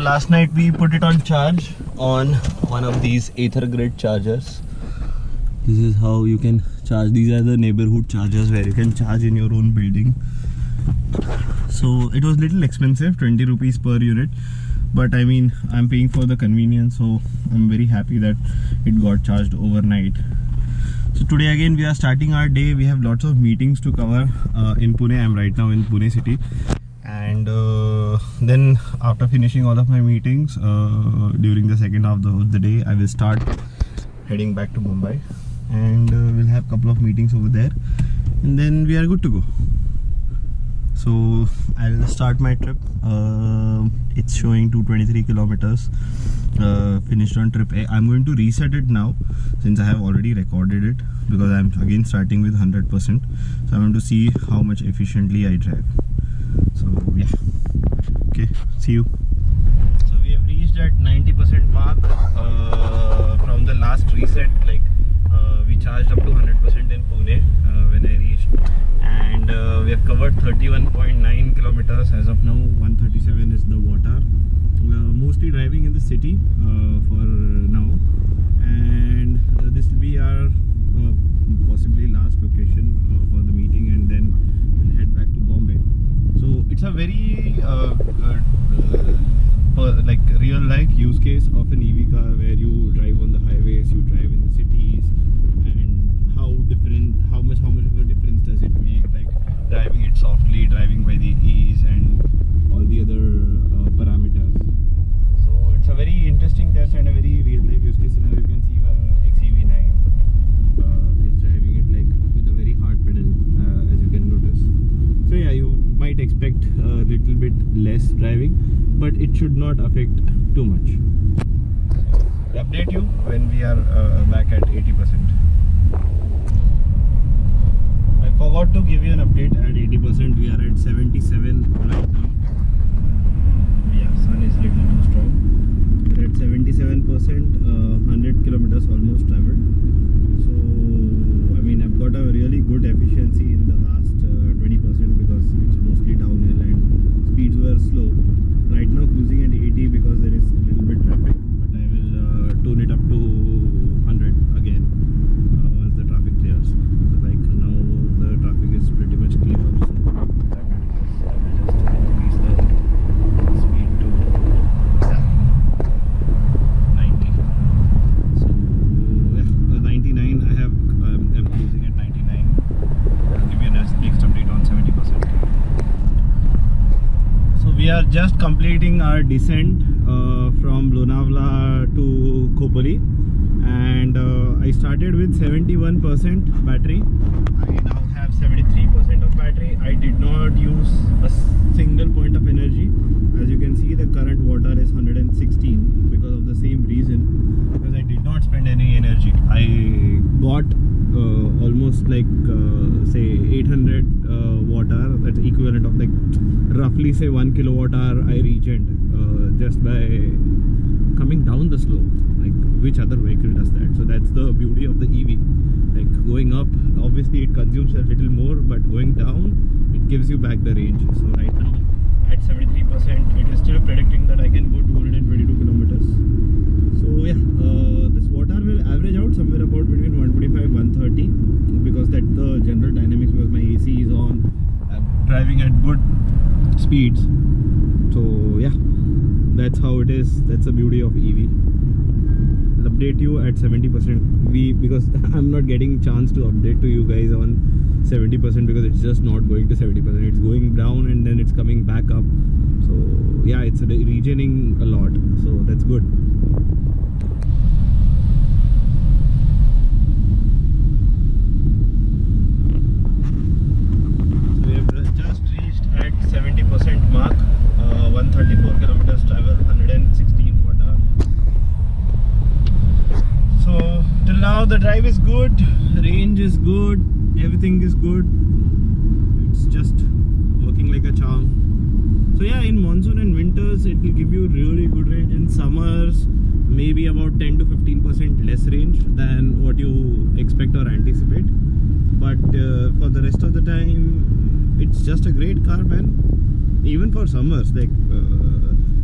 last night we put it on charge on one of these Ather Grid chargers. This is how you can charge. These are the neighborhood chargers where you can charge in your own building. So it was little expensive, 20 rupees per unit, but I mean I'm paying for the convenience, so I'm very happy that it got charged overnight. So today again we are starting our day. We have lots of meetings to cover in Pune. I'm right now in Pune city, and then after finishing all of my meetings during the second half of the day, I will start heading back to Mumbai, and we'll have a couple of meetings over there, and then we are good to go. So I'll start my trip. It's showing 223 kilometers. Finished on trip A. I'm going to reset it now since I have already recorded it, because I'm again starting with 100%. So I want to see how much efficiently I drive. So yeah, okay, see you. So we have reached at 90% mark from the last reset. Like we charged up to 100% in Pune when I reached, and we have covered 31.9 kilometers. As of now, 137 is the water. Mostly driving in the city for now, and this will be our possibly last location for the meeting, and then we'll head back to Bombay. So it's a very like real life use case of an EV car, where you drive on the highways, you drive in the cities, and how much of a difference does it make, like driving it softly, driving by the ease, and all the other parameters. So it's a very interesting test and a very real life use case scenario. You can see XEV9 is driving it like with a very hard pedal, as you can notice. So yeah, you might expect a little bit less driving, but it should not affect too much. I'll update you when we are back at 80%. I forgot to give you an update at 80%. We are at 77 right now. Yeah, sun is little too strong. We're at 77%, 100 kilometers almost traveled. So I mean, I've got a really good efficiency in the last 20%, because it's mostly downhill and speeds were slow. Right now cruising at 80 because there is a little bit traffic, but I will tune it up to 100 again once the traffic clears. So like now the traffic is pretty much clear, so I will just increase the speed to 90. So yeah, 99 I'm cruising at 99. I'll give you a next update on 70%. So we are just completing our descent from Lonavala to Khopoli, and I started with 71% battery. I now have 73% of battery. I did not use a single point of energy. As you can see, the current water is 116 because of the same reason, because I did not spend any energy. I got almost like say 800 water, that's equivalent of like roughly say 1 kilowatt hour I regened just by coming down the slope. Like which other vehicle does that? So that's the beauty of the EV. Like going up, obviously it consumes a little more, but going down, it gives you back the range. So right now at 73%, it is still predicting that I can go 222 kilometers. So yeah, this water will average out somewhere about between 125 130, because that's the general dynamics, because my AC is on. I'm driving at good speeds. So yeah, that's how it is. That's the beauty of EV. I'll update you at 70%. Because I'm not getting chance to update to you guys on 70%, because it's just not going to 70%. It's going down and then it's coming back up. So yeah, it's regening a lot. So that's good. So we have just reached at 70% mark. 134 kilometers travel, 116 water. So till now the drive is good, range is good, everything is good. It's just working like a charm. So yeah, in monsoon and winters it will give you really good range. In summers, maybe about 10 to 15% less range than what you expect or anticipate. But for the rest of the time, it's just a great car, man. Even for summers, like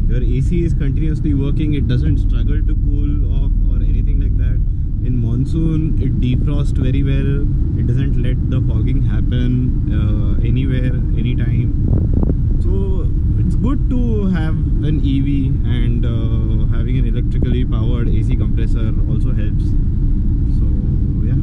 your AC is continuously working, it doesn't struggle to cool off or anything like that. In monsoon it defrosts very well, it doesn't let the fogging happen anywhere, anytime. So it's good to have an EV, and having an electrically powered AC compressor also helps. So yeah.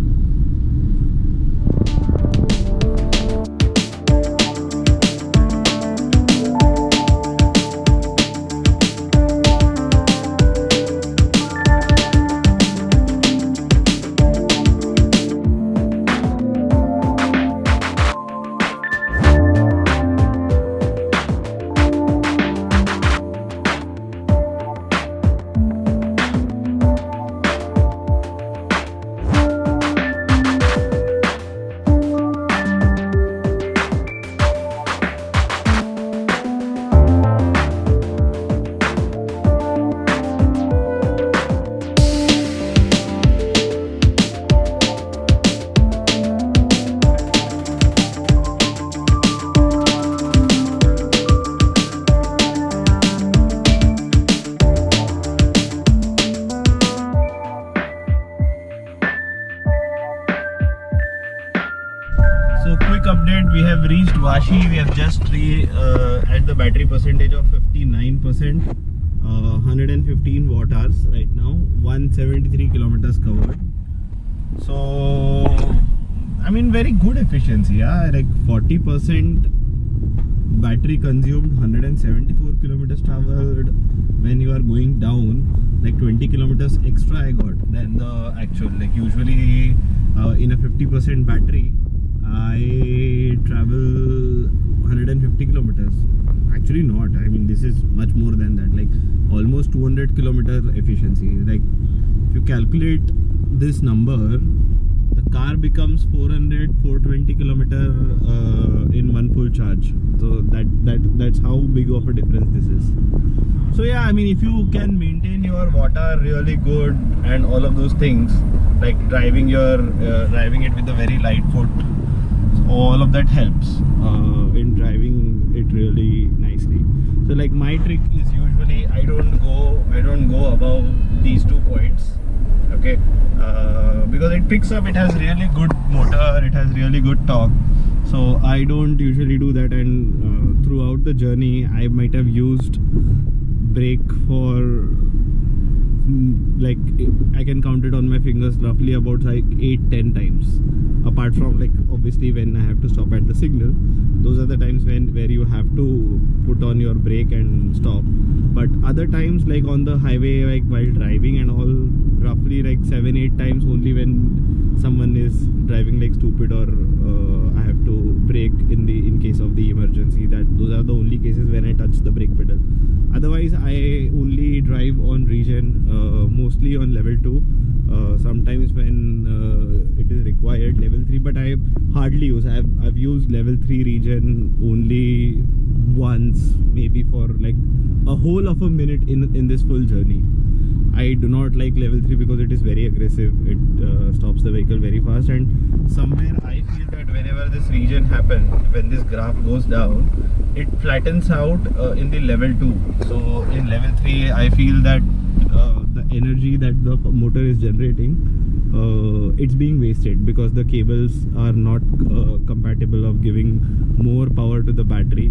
So quick update, we have reached Vashi. We have just at the battery percentage of 59%, 115 watt hours right now, 173 kilometers covered. So I mean, very good efficiency, yeah. Like 40% battery consumed, 174 kilometers traveled. When you are going down, like 20 kilometers extra I got than the actual. Like usually in a 50% battery I travel 150 kilometers. Actually not, I mean this is much more than that, like almost 200 kilometer efficiency. Like if you calculate this number, the car becomes 420 kilometer in one full charge. So that's how big of a difference this is. So yeah, I mean if you can maintain your water really good and all of those things, like driving it with a very light foot, all of that helps in driving it really nicely. So like my trick is usually I don't go above these 2 points, okay, because it picks up, it has really good motor, it has really good torque. So I don't usually do that, and throughout the journey I might have used brake for like I can count it on my fingers, roughly about like 8-10 times, apart from like obviously when I have to stop at the signal. Those are the times where you have to put on your brake and stop. But other times, like on the highway, like while driving and all, roughly like 7-8 times only when someone is driving like stupid, or I have to brake in case of the emergency. Those are the only cases when I touch the brake pedal. Otherwise I only drive on regen, mostly on level 2, sometimes when it is required level 3, but I hardly use. I've used level 3 regen only once, maybe for like a whole of a minute in this full journey. I do not like level 3 because it is very aggressive. It stops the vehicle very fast, and somewhere I feel that whenever this regen happens, when this graph goes down, it flattens out in the level 2. So in level 3 I feel that the energy that the motor is generating, it's being wasted because the cables are not compatible of giving more power to the battery,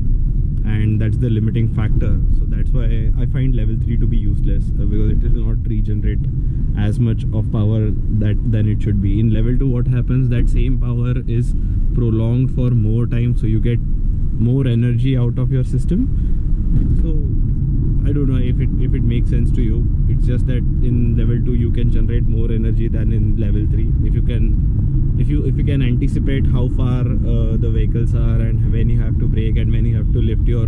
and that's the limiting factor. So that's why I find level 3 to be useless, because it will not regenerate as much of power than it should be. In level 2 what happens, that same power is prolonged for more time, so you get more energy out of your system. So I don't know if it makes sense to you. It's just that in level 2 you can generate more energy than in level 3. If you can anticipate how far the vehicles are, and when you have to brake and when you have to lift your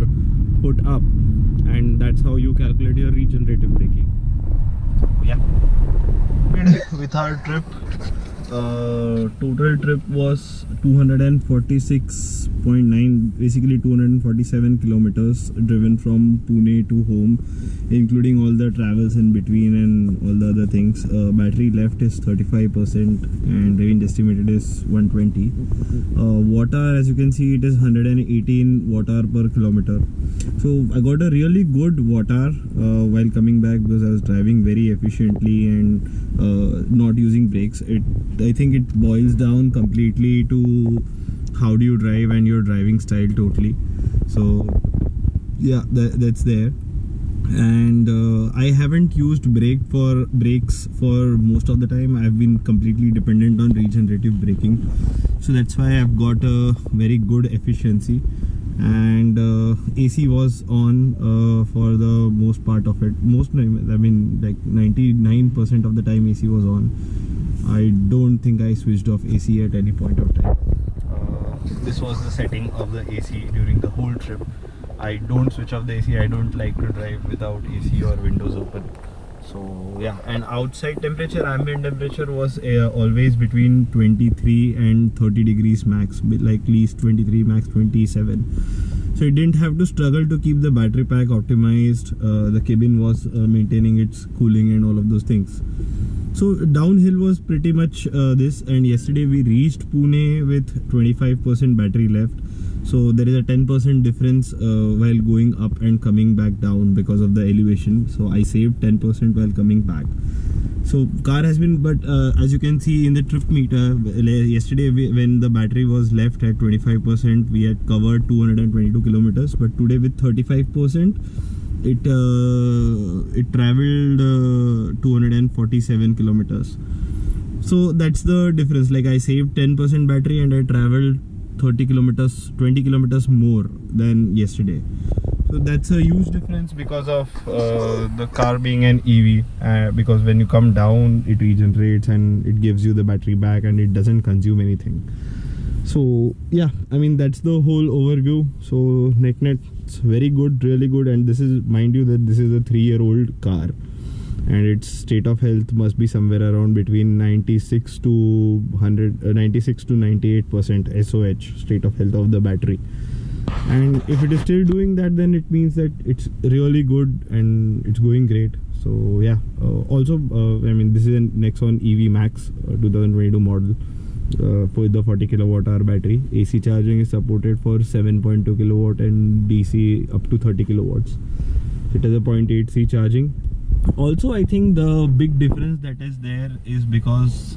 foot up, and that's how you calculate your regenerative braking. So, yeah, with our trip total trip was 246.9, basically 247 kilometers driven from Pune to home, including all the travels in between and all the other things. Battery left is 35% and range estimated is 120. Watt hour, as you can see, it is 118 watt hour per kilometer. So I got a really good watt hour while coming back because I was driving very efficiently and not using brakes. I think it boils down completely to how do you drive and your driving style totally. So yeah, that's there. And I haven't used brakes for most of the time. I've been completely dependent on regenerative braking, so that's why I've got a very good efficiency. And AC was on for the most part of it. Like 99% of the time AC was on. I don't think I switched off AC at any point of time. This was the setting of the AC during the whole trip. I don't switch off the AC. I don't like to drive without AC or windows open. So yeah, and outside temperature, ambient temperature was always between 23 and 30 degrees max, like least 23, max 27. So it didn't have to struggle to keep the battery pack optimized. The cabin was maintaining its cooling and all of those things. So downhill was pretty much this, and yesterday we reached Pune with 25% battery left. So there is a 10% difference while going up and coming back down because of the elevation. So I saved 10% while coming back. So car has been, but as you can see in the trip meter, yesterday when the battery was left at 25%, we had covered 222 kilometers. But today with 35%, it traveled 247 kilometers. So that's the difference. Like I saved 10% battery and I traveled 20 kilometers more than yesterday. So that's a huge difference because of the car being an EV, because when you come down it regenerates and it gives you the battery back and it doesn't consume anything. So yeah, I mean that's the whole overview. So net it's very good, really good. And this is, mind you, that this is a 3-year-old car and its state of health must be somewhere around between 96 to 98% SOH, state of health of the battery. And if it is still doing that, then it means that it's really good and it's going great. So yeah, also I mean this is a Nexon EV Max 2022 model for the 40 kilowatt hour battery. AC charging is supported for 7.2 kilowatt and DC up to 30 kilowatts. It has a 0.8C charging. Also, I think the big difference that is there is because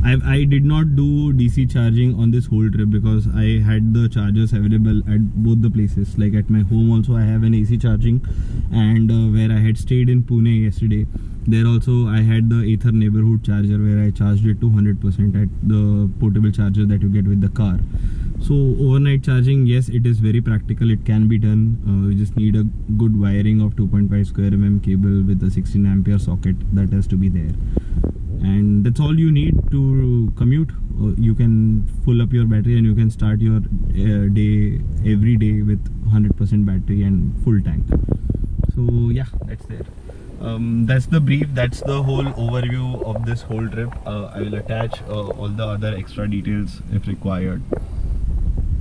I did not do DC charging on this whole trip because I had the chargers available at both the places. Like at my home also I have an AC charging, and where I had stayed in Pune yesterday, there also I had the Ather neighborhood charger where I charged it to 100% at the portable charger that you get with the car. So overnight charging, yes, it is very practical. It can be done. You just need a good wiring of 2.5 square mm cable with a 16 ampere socket that has to be there, and that's all you need to commute. You can full up your battery and you can start your day every day with 100% battery and full tank. So yeah, that's there. That's the brief, that's the whole overview of this whole trip. I will attach all the other extra details if required.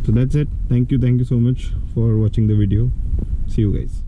So that's it. Thank you so much for watching the video. See you guys.